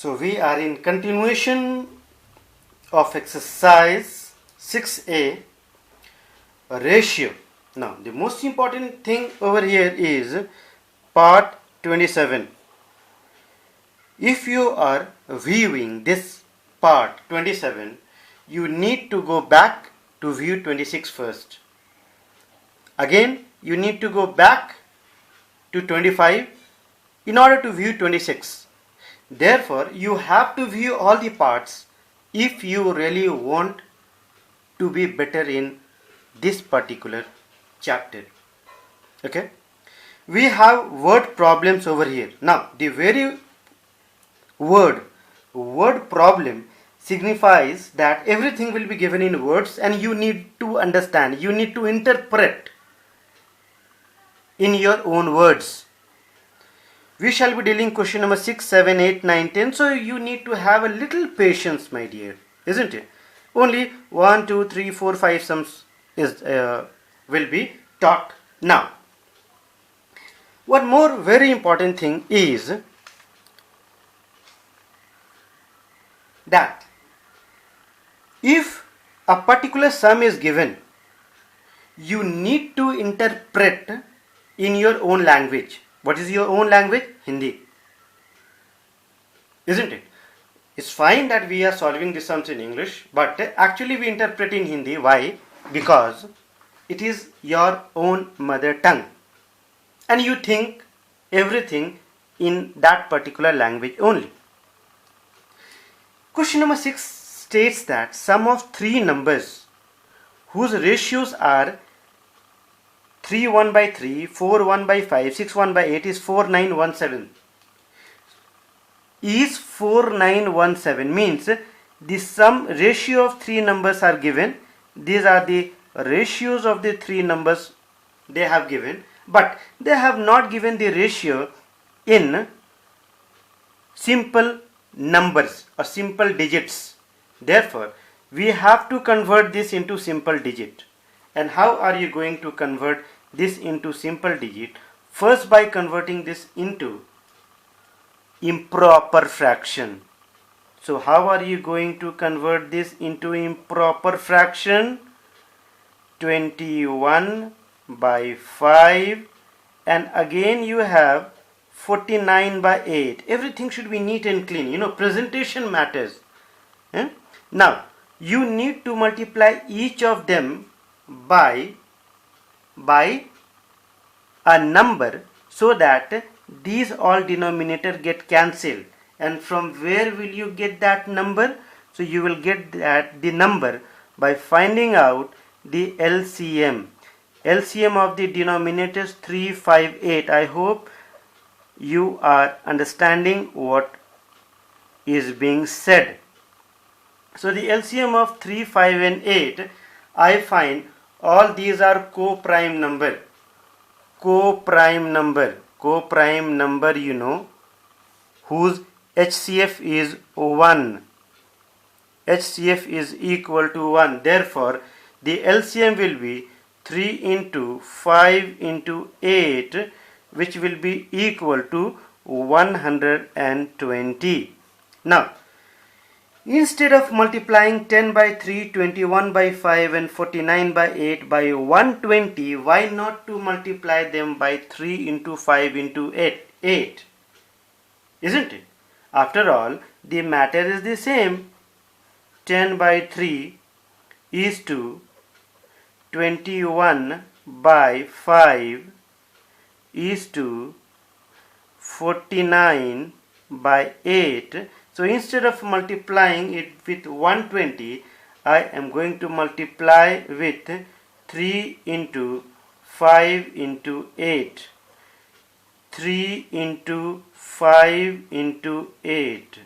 So we are in continuation of exercise 6a, ratio. Now the most important thing over here is part 27. If you are viewing this part 27, you need to go back to view 26 first. Again, you need to go back to 25 in order to view 26. Therefore, you have to view all the parts if you really want to be better in this particular chapter. Okay? We have word problems over here. Now, the very word problem signifies that everything will be given in words and you need to understand, you need to interpret in your own words. We shall be dealing question number 6, 7, 8, 9, 10. So you need to have a little patience, my dear, isn't it? Only 1, 2, 3, 4, 5 sums will be taught now. One more very important thing is that if a particular sum is given, you need to interpret in your own language. What is your own language? Hindi. Isn't it? It's fine that we are solving the sums in English, but actually we interpret in Hindi. Why? Because it is your own mother tongue. And you think everything in that particular language only. Question number 6 states that sum of three numbers whose ratios are 3 1 by 3, 4 1 by 5, 6 1 by 8 is 4917. Is 4917 means the sum ratio of three numbers are given. These are the ratios of the three numbers they have given, but they have not given the ratio in simple numbers or simple digits. Therefore, we have to convert this into simple digit. And how are you going to convert this into simple digit? First, by converting this into improper fraction. So how are you going to convert this into improper fraction? 21 by 5, and again you have 49 by 8. Everything should be neat and clean. Presentation matters. Now, you need to multiply each of them by a number so that these all denominator get cancelled. And from where will you get that number? So you will get the number by finding out the LCM. LCM of the denominators 3, 5, 8. I hope you are understanding what is being said. So the LCM of 3, 5 and 8, I find all these are co-prime number. Co-prime number, whose HCF is 1. HCF is equal to 1. Therefore, the LCM will be 3 into 5 into 8, which will be equal to 120. Now, instead of multiplying 10 by 3, 21 by 5 and 49 by 8 by 120, why not to multiply them by 3 into 5 into 8? Isn't it? After all, the matter is the same. 10 by 3 is to 21 by 5 is to 49 by 8. So instead of multiplying it with 120, I am going to multiply with 3 into 5 into 8. 3 into 5 into 8.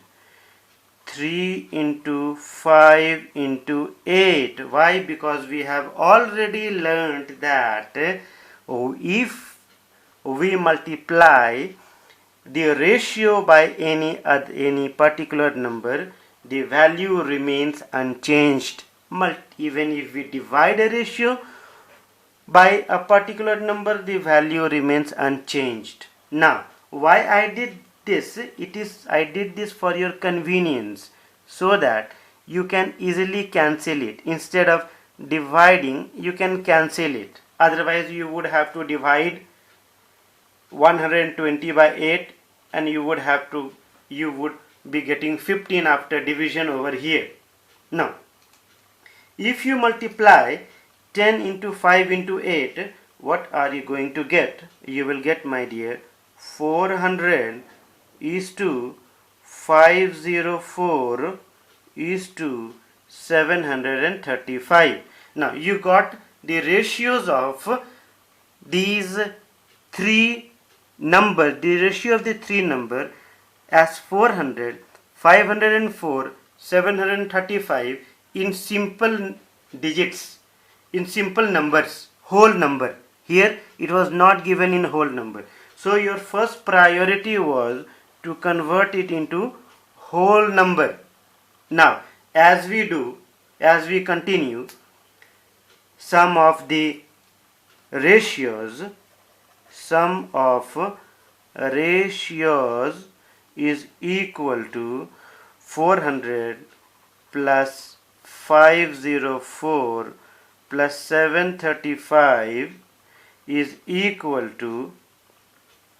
3 into 5 into 8. Why? Because we have already learned that if we multiply the ratio by any particular number, the value remains unchanged. Even if we divide a ratio by a particular number, the value remains unchanged. Now, why I did this, I did this for your convenience, so that you can easily cancel it. Instead of dividing, you can cancel it. Otherwise you would have to divide 120 by 8, and you would be getting 15 after division over here. Now if you multiply 10 into 5 into 8, what are you going to get? You will get, my dear, 400 is to 504 is to 735. Now you got the ratios of these three numbers, the ratio of the three numbers as 400, 504, 735 in simple digits, in simple numbers, whole number. Here it was not given in whole number. So your first priority was to convert it into whole number. Now as we continue, sum of the ratios is equal to 400 plus 504 plus 735 is equal to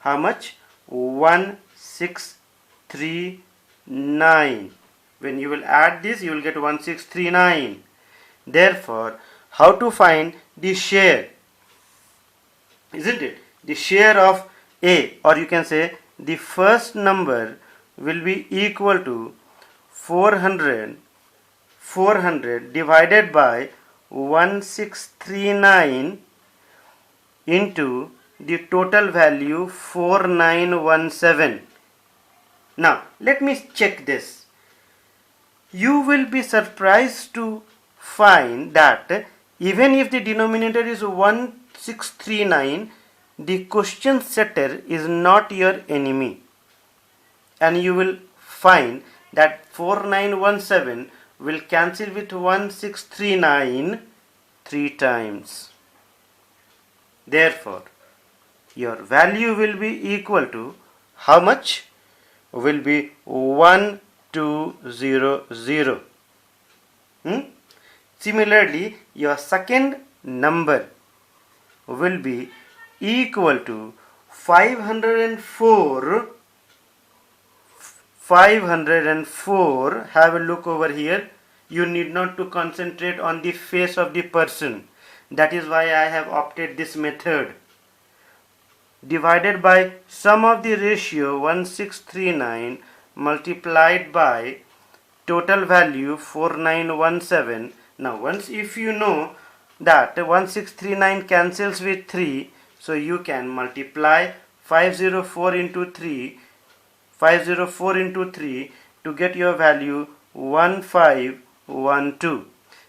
how much? 1639. When you will add this, you will get 1639. Therefore, how to find the share? Isn't it? The share of A, or you can say the first number will be equal to 400 divided by 1639 into the total value 4917. Now let me check this. You will be surprised to find that even if the denominator is 1639, the question setter is not your enemy, and you will find that 4917 will cancel with 1639 3 times. Therefore, your value will be equal to how much? Will be 1200. Similarly, your second number will be equal to 504. Have a look over here. You need not to concentrate on the face of the person. That is why I have opted this method. Divided by sum of the ratio 1639 multiplied by total value 4917. Now once if you know that 1639 cancels with 3, so you can multiply 504 into 3 to get your value 1512.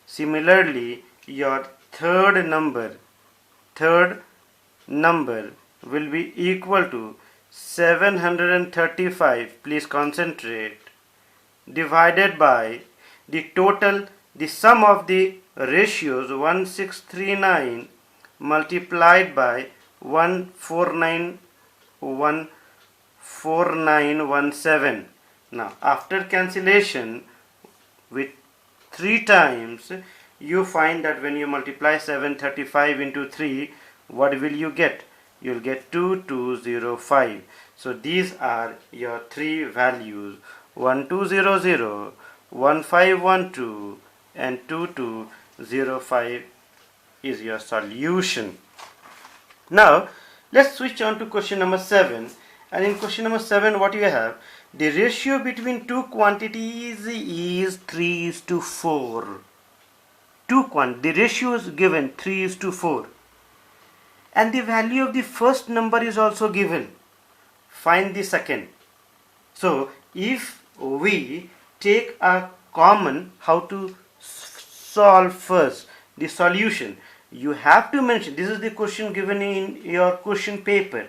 Similarly, your third number will be equal to 735, please concentrate, divided by the sum of the ratios 1639 multiplied by 4917. Now after cancellation with 3 times, you find that when you multiply 735 into 3, what will you get? You will get 2205. So these are your 3 values, 1200, 1512 and 2205 is your solution. Now let's switch on to question number 7. And in question number 7, what you have? The ratio between two quantities is 3:4. The ratio is given 3:4. And the value of the first number is also given. Find the second. So if we take a common, how to solve first the solution, you have to mention, this is the question given in your question paper.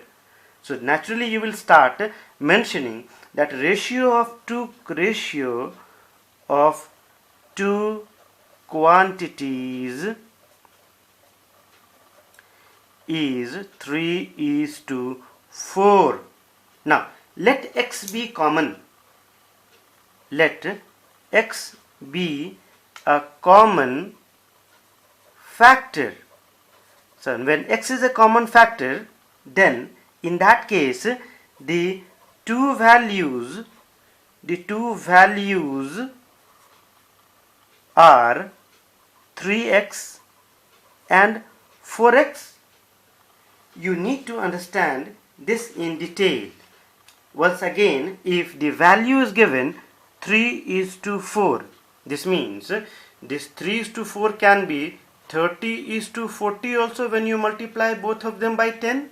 So naturally you will start mentioning that ratio of two quantities is 3:4. Now let x be common. Let x be a common factor. So when x is a common factor, then in that case the two values are 3x and 4x. You need to understand this in detail. Once again, if the value is given 3:4, this means this 3:4 can be 30:40 also when you multiply both of them by 10.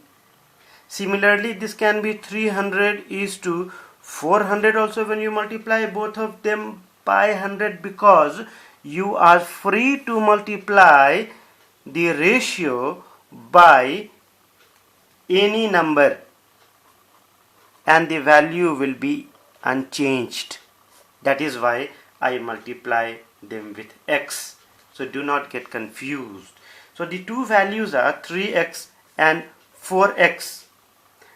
Similarly, this can be 300:400 also when you multiply both of them by 100, because you are free to multiply the ratio by any number and the value will be unchanged. That is why I multiply them with x. So do not get confused. So the two values are 3x and 4x.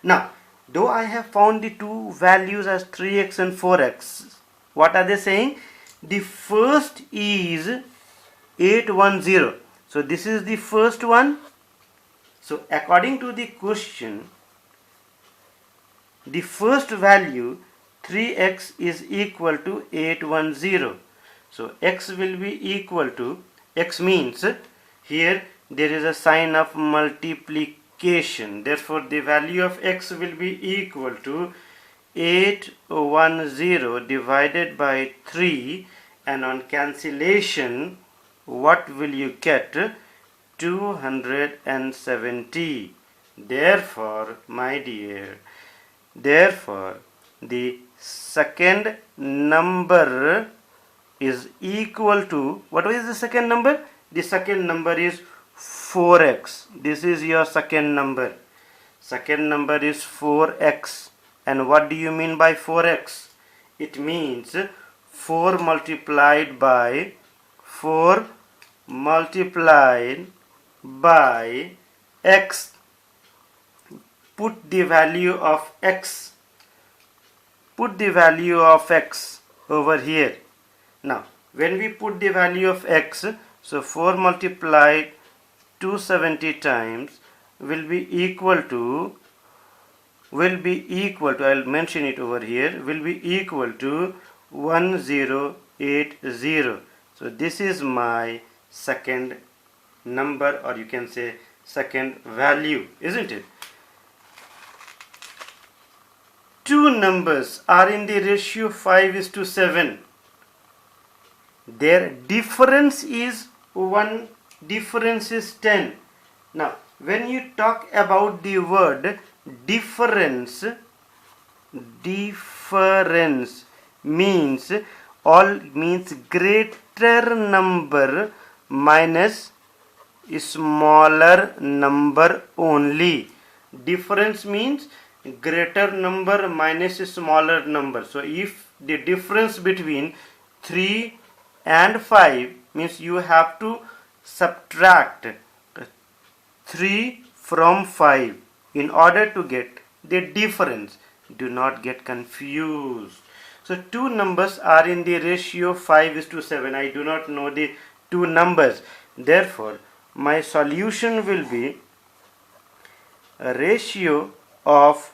Now, though I have found the two values as 3x and 4x, what are they saying? The first is 810. So this is the first one. So according to the question, the first value 3x is equal to 810. So x will be equal to, x means here there is a sign of multiplication. Therefore the value of x will be equal to 810 divided by 3, and on cancellation what will you get? 270. Therefore, my dear, therefore the second number is equal to, what is the second number? The second number is 4x. This is your second number. Second number is 4x. And what do you mean by 4x? It means 4 multiplied by x. Put the value of x. Put the value of x over here. Now, when we put the value of x, so 4 multiplied 270 times will be equal to, I'll mention it over here, will be equal to 1080. So this is my second number, or you can say second value, isn't it? Two numbers are in the ratio 5:7. Their difference is 1, difference is 10. Now, when you talk about the word difference means greater number minus smaller number only. Difference means greater number minus smaller number. So if the difference between 3 and 5 means you have to subtract 3 from 5 in order to get the difference. Do not get confused. So two numbers are in the ratio 5:7. I do not know the two numbers. Therefore, my solution will be a ratio of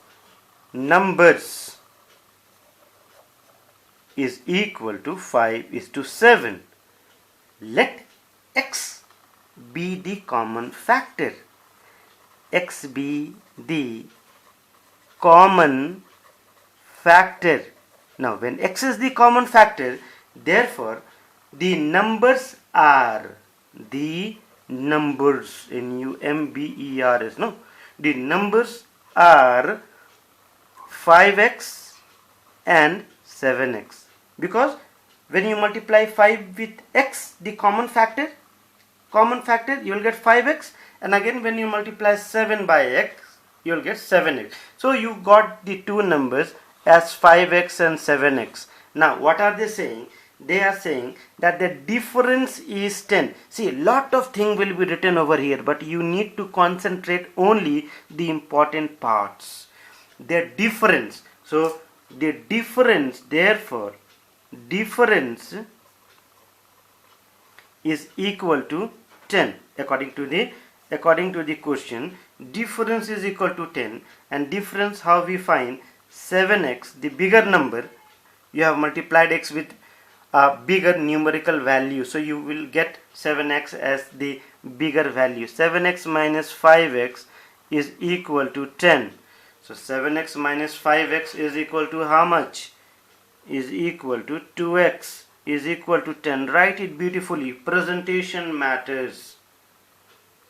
numbers is equal to 5:7. Let x be the common factor. X be the common factor. Now, when x is the common factor, therefore the numbers are numbers, no, the numbers are 5x and 7x, because when you multiply 5 with x, the common factor, you will get 5x, and again when you multiply 7 by x, you will get 7x. So you got the two numbers as 5x and 7x. Now what are they saying? They are saying that the difference is 10. See, lot of things will be written over here, but you need to concentrate only the important parts. Their difference. So the difference, therefore difference is equal to 10. According to the question, difference is equal to 10, and difference, how we find? 7x, the bigger number, you have multiplied x with a bigger numerical value, so you will get 7x as the bigger value. 7x minus 5x is equal to 10. So 7x minus 5x is equal to how much? Is equal to 2x is equal to 10. Write it beautifully. Presentation matters.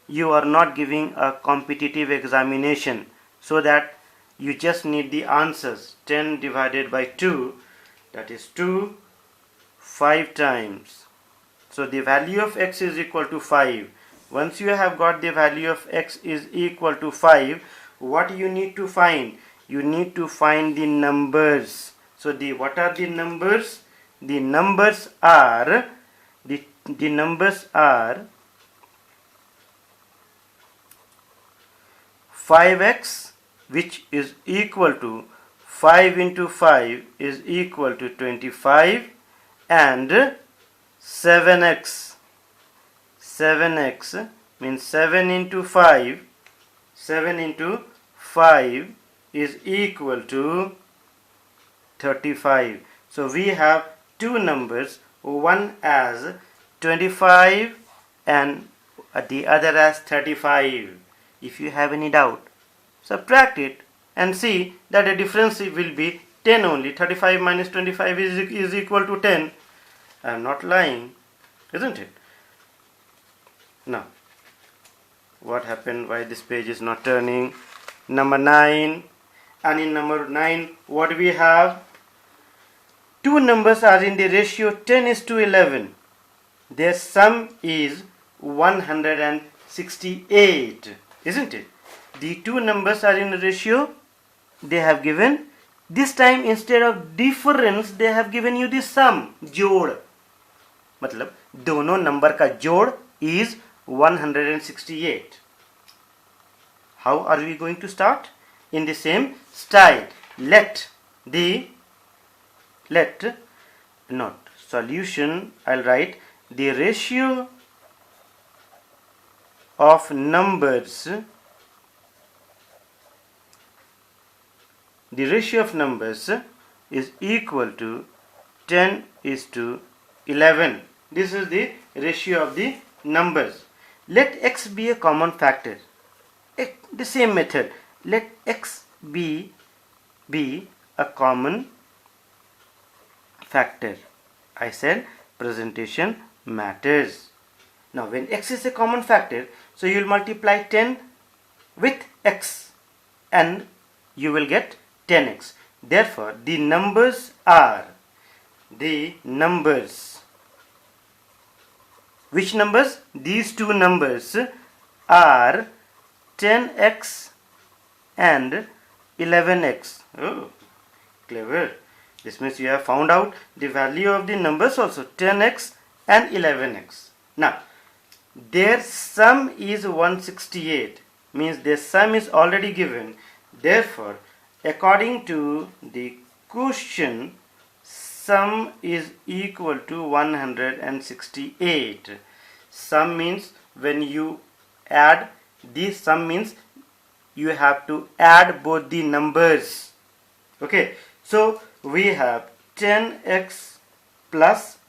You are not giving a competitive examination, so that you just need the answers. 10 divided by 2, that is 2, 5 times. So the value of x is equal to 5. Once you have got the value of x is equal to 5, what you need to find? You need to find the numbers. So what are the numbers? The numbers are 5x, which is equal to 5 into 5 is equal to 25, and 7x. 7x means 7 into 5. 7 into 5 is equal to 35. So we have two numbers, one as 25 and the other as 35. If you have any doubt, subtract it and see that the difference will be 10 only. 35 minus 25 is equal to 10. I am not lying, isn't it? Now, what happened? Why this page is not turning? Number 9. And in number 9, what we have? Two numbers are in the ratio 10:11. Their sum is 168, isn't it? The two numbers are in a ratio. They have given, this time instead of difference they have given you the sum, जोड़. मतलब दोनों number का जोड़ is 168. How are we going to start? In the same style. Not solution, I'll write the ratio of numbers. The ratio of numbers is equal to 10:11. This is the ratio of the numbers. Let x be a common factor. The same method. Let x be a common factor. I said presentation matters. Now when x is a common factor, so you will multiply 10 with x and you will get 10x. Therefore the numbers are which numbers? These two numbers are 10x and 11x. Oh, clever. This means you have found out the value of the numbers also, 10x and 11x. Now, their sum is 168, means their sum is already given. Therefore, according to the question, sum is equal to 168. Sum means when you add, this sum means you have to add both the numbers. Okay, so we have 10x plus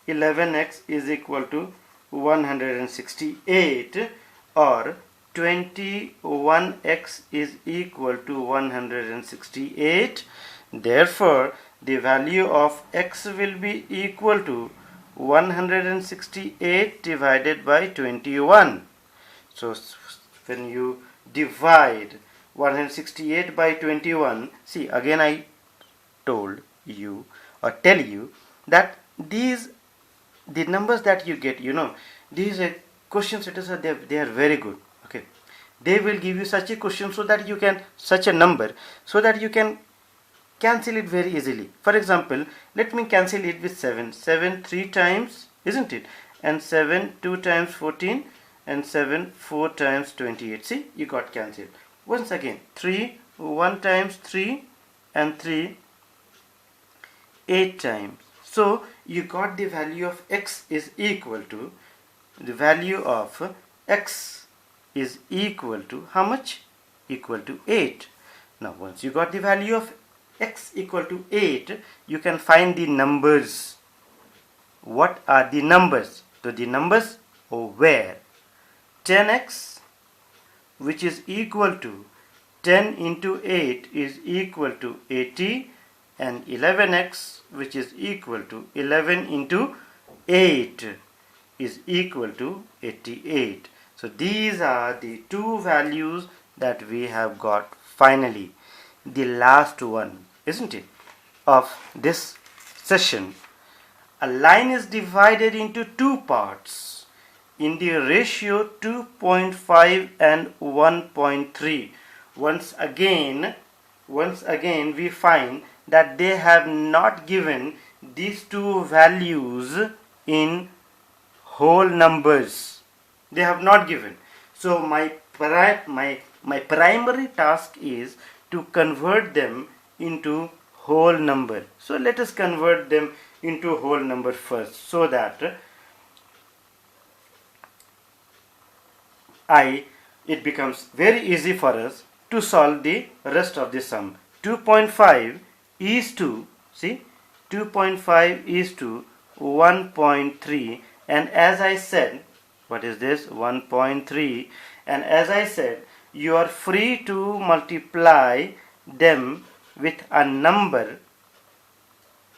11x is equal to 168, or 21x is equal to 168. Therefore, the value of x will be equal to 168 divided by 21. So when you divide 168 by 21, see, again I told you or tell you that the numbers that you get, these question setters are they are very good. Okay, they will give you such a question so that you can, such a number, so that you can cancel it very easily. For example, let me cancel it with 7. 7 3 times, isn't it? And 7 2 times 14, and 7 4 times 28. See, you got cancelled. Once again, 3 1 times 3, and 3 8 times. So you got the value of x is equal to, the value of x is equal to how much? Equal to 8. Now once you got the value of x equal to 8, you can find the numbers. What are the numbers? So the numbers were 10x, which is equal to 10 into 8 is equal to 80, and 11x, which is equal to 11 into 8 is equal to 88. So these are the two values that we have got finally. The last one, isn't it, of this session. A line is divided into two parts in the ratio 2.5 and 1.3. Once again we find that they have not given these two values in whole numbers. They have not given. So my primary task is to convert them into whole number. So let us convert them into whole number first, so that it becomes very easy for us to solve the rest of the sum. 2.5 is to, see, 2.5 is to 1.3, and as I said, what is this? 1.3, and as I said, you are free to multiply them with a number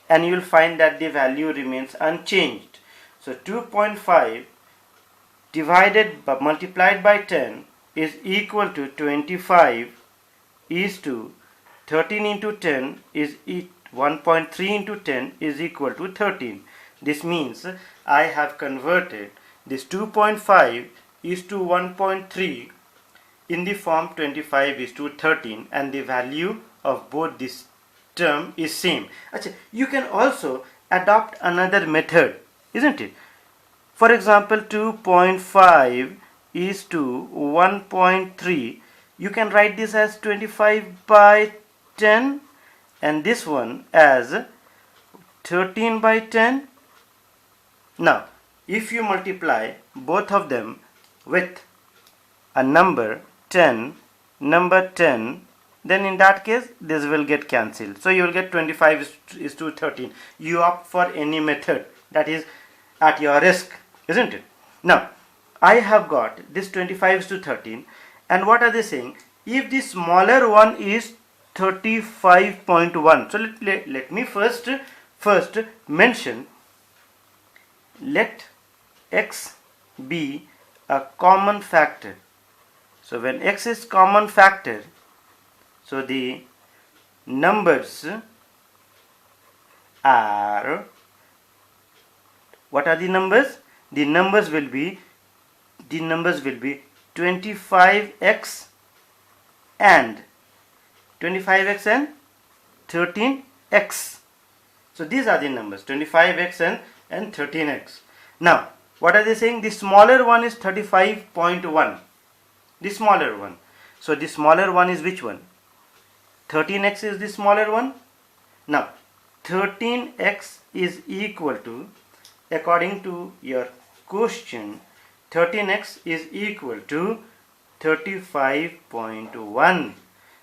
and you will find that the value remains unchanged. So 2.5 multiplied by 10 is equal to 25 is to 13 into 10 is 1.3 into 10 is equal to 13. This means I have converted this 2.5 is to 1.3 in the form 25 is to 13, and the value of both this term is same. You can also adopt another method, isn't it? For example, 2.5 is to 1.3. You can write this as 25 by 10 and this one as 13 by 10. Now, if you multiply both of them with a number 10, then in that case this will get cancelled. So you will get 25 is to 13. You opt for any method, that is at your risk, isn't it? Now I have got this 25 is to 13, and what are they saying? If the smaller one is 35.1, so let me first mention, let x be a common factor. So when x is common factor, so the numbers are, what are the numbers? The numbers will be 25x and 13x. So these are the numbers, 25x and 13x. Now what are they saying? The smaller one is 35.1. The smaller one. So the smaller one is which one? 13x is the smaller one. Now 13x is equal to, according to your question, 13x is equal to 35.1.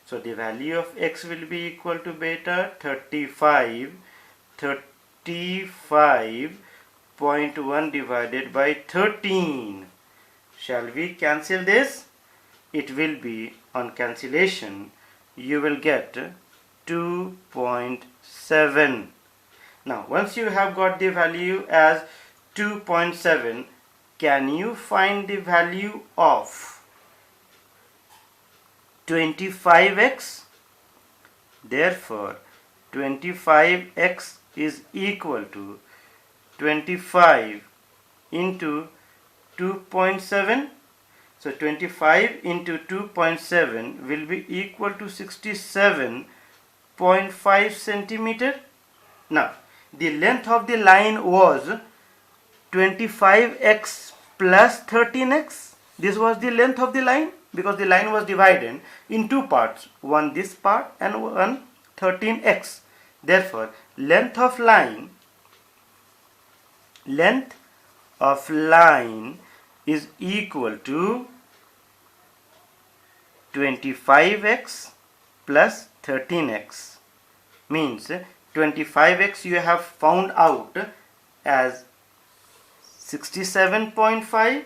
So the value of x will be equal to beta 35.1 divided by 13. Shall we cancel this? It will be, on cancellation, you will get 2.7. Now once you have got the value as 2.7, can you find the value of 25x? Therefore 25x is equal to 25 into 2.7. So 25 into 2.7 will be equal to 67.5 centimeter. Now the length of the line was 25x plus 13x. This was the length of the line, because the line was divided in two parts, one this part and one 13x. Therefore, length of line is equal to 25x plus 13x. Means 25x you have found out as 67.5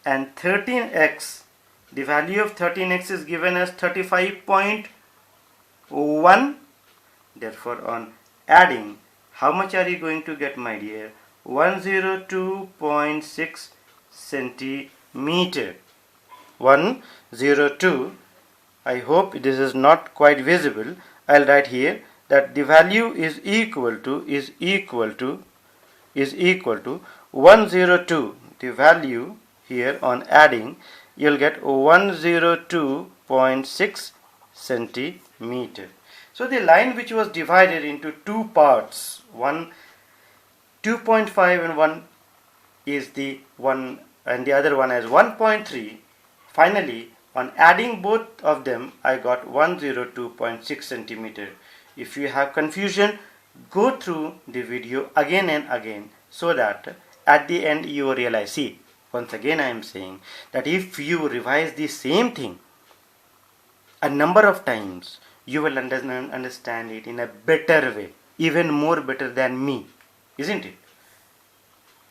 and 13x, the value of 13x is given as 35.1. Therefore, on adding, how much are you going to get, my dear? 102.6 centimeter. 102. I hope this is not quite visible. I'll write here that the value is equal to 102. The value here on adding, you'll get 102.6 centimeter. So the line which was divided into two parts, 2.5 and 1 is the one, and the other one as 1.3. Finally, on adding both of them, I got 102.6 centimeter. If you have confusion, go through the video again and again, so that at the end you realize. See, once again I am saying that if you revise the same thing a number of times, you will understand it in a better way, even more better than me, isn't it?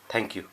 Thank you.